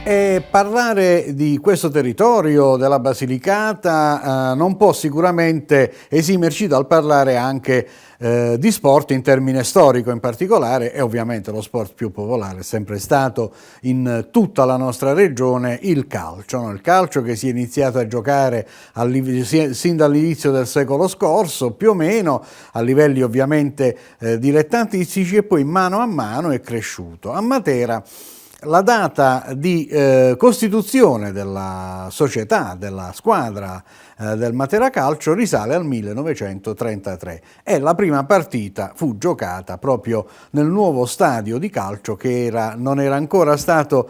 E parlare di questo territorio della Basilicata non può sicuramente esimerci dal parlare anche di sport in termine storico in particolare, e ovviamente lo sport più popolare è sempre stato in tutta la nostra regione il calcio, no? Il calcio che si è iniziato a giocare sin dall'inizio del secolo scorso, più o meno a livelli ovviamente dilettantistici, e poi mano a mano è cresciuto. A Matera la data di costituzione della società, della squadra del Matera Calcio risale al 1933 e la prima partita fu giocata proprio nel nuovo stadio di calcio che non era ancora stato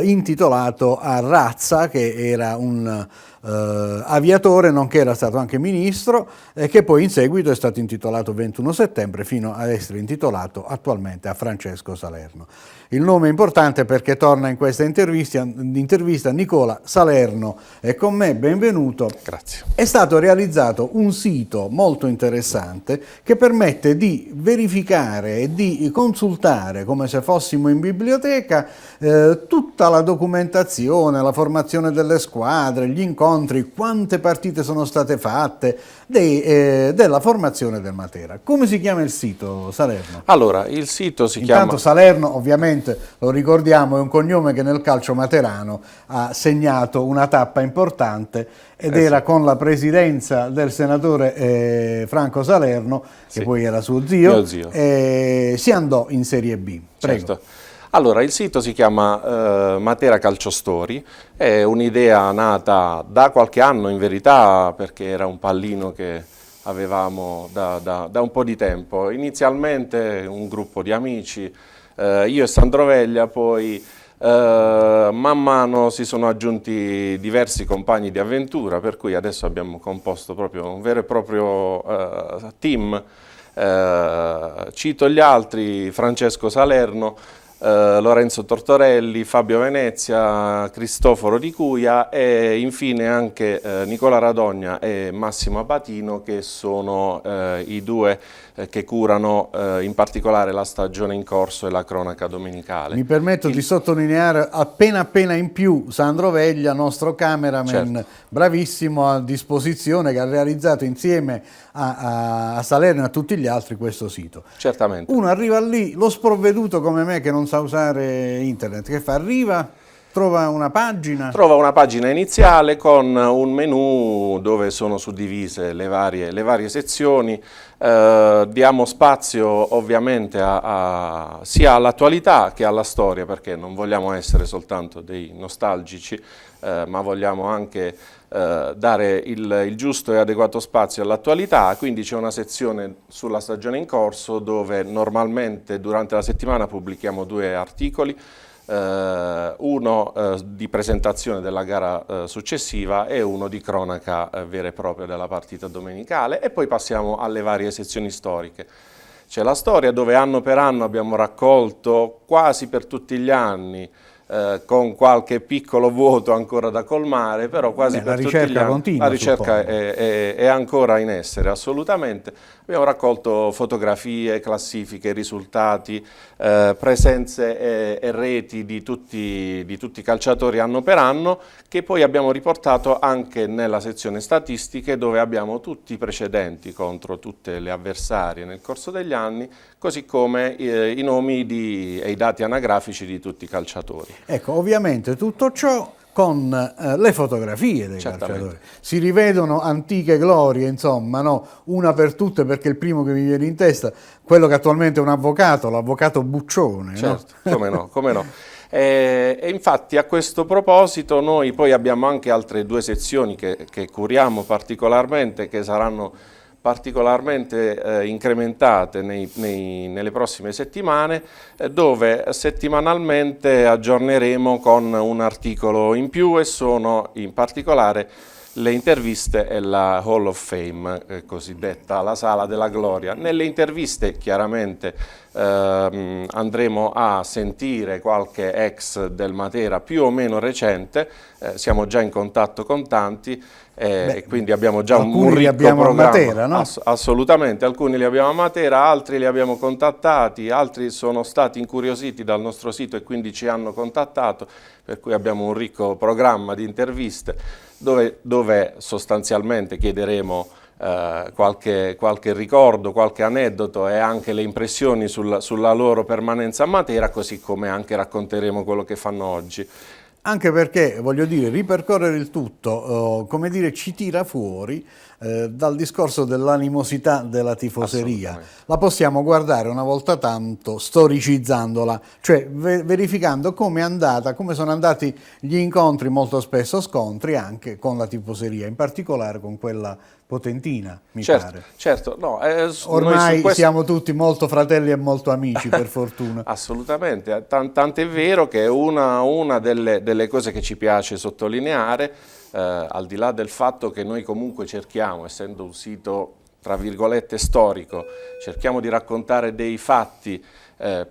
intitolato a Razza, che era un aviatore, nonché era stato anche ministro, che poi in seguito è stato intitolato 21 settembre fino ad essere intitolato attualmente a Francesco Salerno. Il nome è importante perché torna in questa intervista Nicola Salerno, è con me, benvenuto. Grazie. È stato realizzato un sito molto interessante che permette di verificare e di consultare, come se fossimo in biblioteca, tutta la documentazione, la formazione delle squadre, gli incontri, quante partite sono state fatte, della formazione del Matera. Come si chiama il sito, Salerno? Allora, il sito si chiama... Intanto Salerno, ovviamente, lo ricordiamo, è un cognome che nel calcio materano ha segnato una tappa importante ed era con la presidenza del senatore Franco Salerno, che poi era suo zio, mio zio. Si andò in Serie B. Prego. Certo. Allora, il sito si chiama Matera Calcio Story, è un'idea nata da qualche anno in verità, perché era un pallino che avevamo da un po' di tempo. Inizialmente un gruppo di amici, io e Sandro Veglia, poi man mano si sono aggiunti diversi compagni di avventura, per cui adesso abbiamo composto proprio un vero e proprio team. Cito gli altri: Francesco Salerno, Lorenzo Tortorelli, Fabio Venezia, Cristoforo Di Cuia e infine anche Nicola Radogna e Massimo Abatino, che sono i due che curano in particolare la stagione in corso e la cronaca domenicale. Mi permetto di sottolineare appena in più Sandro Veglia, nostro cameraman, certo, bravissimo, a disposizione, che ha realizzato insieme a Salerno e a tutti gli altri questo sito. Certamente. Uno arriva lì, lo sprovveduto come me che non sa usare internet, che fa? Arriva, trova una pagina? Trova una pagina iniziale con un menu dove sono suddivise le varie sezioni. Diamo spazio ovviamente sia all'attualità che alla storia, perché non vogliamo essere soltanto dei nostalgici, ma vogliamo anche dare il giusto e adeguato spazio all'attualità. Quindi c'è una sezione sulla stagione in corso dove normalmente durante la settimana pubblichiamo 2 articoli, uno di presentazione della gara successiva e uno di cronaca vera e propria della partita domenicale, e poi passiamo alle varie sezioni storiche. C'è la storia, dove anno per anno abbiamo raccolto quasi per tutti gli anni, con qualche piccolo vuoto ancora da colmare, però quasi per tutti gli anni. Continua, la ricerca è ancora in essere, assolutamente. Abbiamo raccolto fotografie, classifiche, risultati, presenze e reti di tutti i calciatori anno per anno, che poi abbiamo riportato anche nella sezione statistiche, dove abbiamo tutti i precedenti contro tutte le avversarie nel corso degli anni, così come i nomi e i dati anagrafici di tutti i calciatori. Ecco, ovviamente tutto ciò con le fotografie dei calciatori. Si rivedono antiche glorie, insomma, no? Una per tutte, perché il primo che mi viene in testa, quello che attualmente è un avvocato, l'avvocato Buccione. Certo, no? come no. E infatti a questo proposito noi poi abbiamo anche altre 2 sezioni che curiamo particolarmente, che saranno particolarmente incrementate nelle prossime settimane, dove settimanalmente aggiorneremo con un articolo in più, e sono in particolare le interviste e la Hall of Fame, cosiddetta la Sala della Gloria. Nelle interviste chiaramente andremo a sentire qualche ex del Matera più o meno recente, siamo già in contatto con tanti e quindi abbiamo già un ricco programma. A Matera, no? Assolutamente, alcuni li abbiamo a Matera, altri li abbiamo contattati, altri sono stati incuriositi dal nostro sito e quindi ci hanno contattato, per cui abbiamo un ricco programma di interviste dove sostanzialmente chiederemo qualche ricordo, qualche aneddoto e anche le impressioni sulla loro permanenza a Matera, così come anche racconteremo quello che fanno oggi. Anche perché, voglio dire, ripercorrere il tutto, come dire, ci tira fuori dal discorso dell'animosità della tifoseria. La possiamo guardare una volta tanto storicizzandola, cioè verificando come è andata, come sono andati gli incontri, molto spesso scontri, anche con la tifoseria, in particolare con quella potentina, mi pare. Certo, no, ormai siamo tutti molto fratelli e molto amici, per fortuna. Assolutamente, tant'è vero che una delle cose che ci piace sottolineare, al di là del fatto che noi comunque cerchiamo, essendo un sito tra virgolette storico, cerchiamo di raccontare dei fatti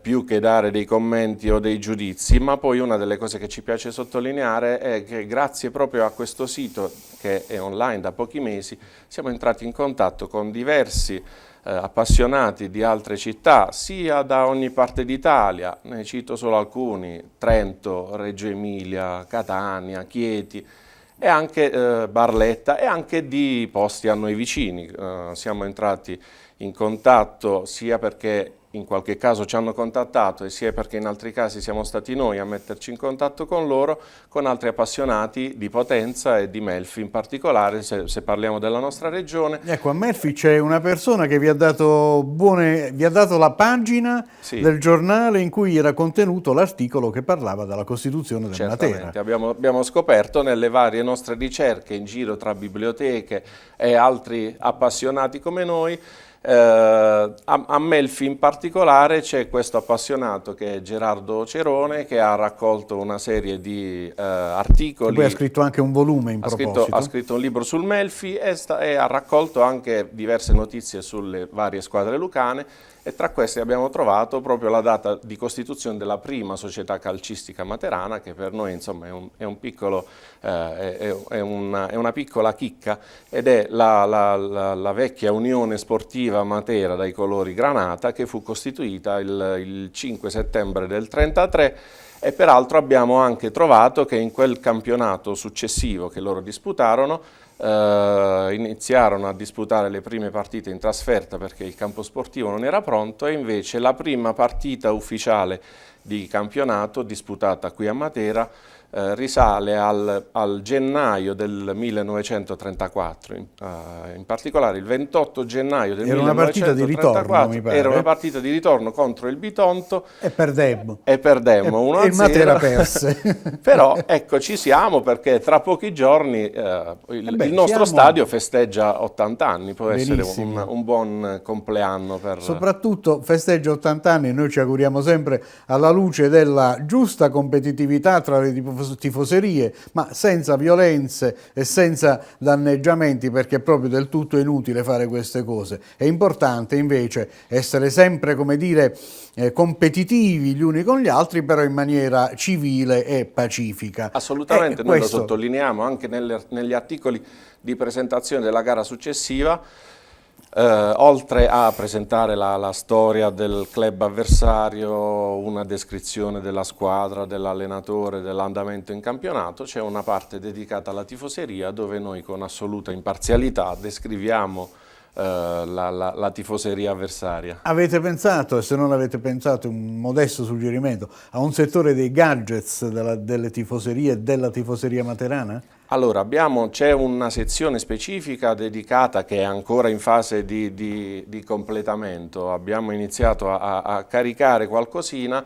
più che dare dei commenti o dei giudizi, ma poi una delle cose che ci piace sottolineare è che grazie proprio a questo sito, che è online da pochi mesi, siamo entrati in contatto con diversi appassionati di altre città, sia da ogni parte d'Italia, ne cito solo alcuni: Trento, Reggio Emilia, Catania, Chieti e anche Barletta, e anche di posti a noi vicini. Siamo entrati in contatto sia perché in qualche caso ci hanno contattato e sia perché in altri casi siamo stati noi a metterci in contatto con loro, con altri appassionati di Potenza e di Melfi in particolare, se parliamo della nostra regione. Ecco, a Melfi c'è una persona che vi ha dato la pagina del giornale in cui era contenuto l'articolo che parlava della Costituzione del Matera. Abbiamo scoperto nelle varie nostre ricerche in giro tra biblioteche e altri appassionati come noi. A Melfi in particolare c'è questo appassionato che è Gerardo Cerone, che ha raccolto una serie di articoli. E poi ha scritto anche un volume in proposito. Ha scritto un libro sul Melfi e ha raccolto anche diverse notizie sulle varie squadre lucane, e tra queste abbiamo trovato proprio la data di costituzione della prima società calcistica materana, che per noi insomma è una piccola chicca, ed è la vecchia Unione Sportiva Matera dai colori granata, che fu costituita il 5 settembre del 1933. E peraltro abbiamo anche trovato che in quel campionato successivo che loro disputarono, iniziarono a disputare le prime partite in trasferta perché il campo sportivo non era pronto, e invece la prima partita ufficiale di campionato disputata qui a Matera risale al gennaio del 1934, in particolare il 28 gennaio del 1934. Era una partita di ritorno, mi pare. Era una partita di ritorno contro il Bitonto. E perdemmo. 1-0. E il Matera perse. Però ecco, ci siamo, perché tra pochi giorni il nostro stadio festeggia 80 anni, può essere un buon compleanno. Soprattutto festeggia 80 anni, noi ci auguriamo sempre alla luce della giusta competitività tra le tifoserie, ma senza violenze e senza danneggiamenti, perché è proprio del tutto inutile fare queste cose. È importante invece essere sempre, come dire, competitivi gli uni con gli altri, però in maniera civile e pacifica. Assolutamente, noi lo sottolineiamo anche negli articoli di presentazione della gara successiva. Oltre a presentare la storia del club avversario, una descrizione della squadra, dell'allenatore, dell'andamento in campionato, c'è una parte dedicata alla tifoseria, dove noi con assoluta imparzialità descriviamo la tifoseria avversaria. Avete pensato, e se non avete pensato, un modesto suggerimento, a un settore dei gadgets delle tifoserie e della tifoseria materana? Allora, c'è una sezione specifica dedicata, che è ancora in fase di completamento. Abbiamo iniziato a caricare qualcosina,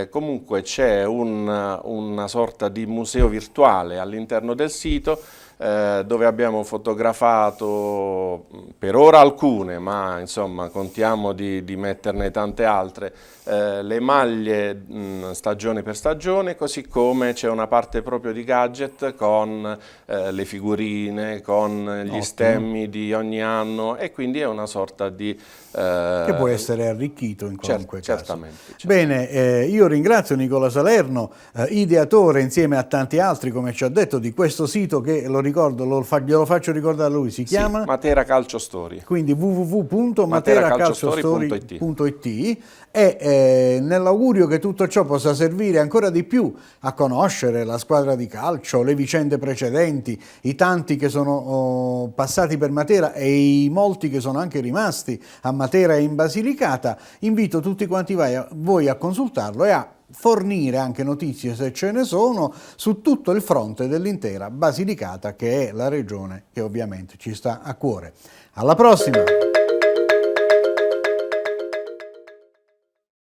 comunque c'è una sorta di museo virtuale all'interno del sito, dove abbiamo fotografato per ora alcune, ma insomma contiamo di metterne tante altre, le maglie stagione per stagione, così come c'è una parte proprio di gadget con le figurine, con gli stemmi di ogni anno, e quindi è una sorta di... che può essere arricchito in qualunque caso. Certamente. Bene, io ringrazio Nicola Salerno, ideatore insieme a tanti altri, come ci ha detto, di questo sito che, lo ricordo, glielo faccio ricordare a lui, si chiama? Matera Calcio Story. Quindi www.materacalciostory.it, e nell'augurio che tutto ciò possa servire ancora di più a conoscere la squadra di calcio, le vicende precedenti, i tanti che sono passati per Matera e i molti che sono anche rimasti a Matera e in Basilicata, invito tutti quanti voi a consultarlo e a fornire anche notizie, se ce ne sono, su tutto il fronte dell'intera Basilicata, che è la regione che ovviamente ci sta a cuore. Alla prossima!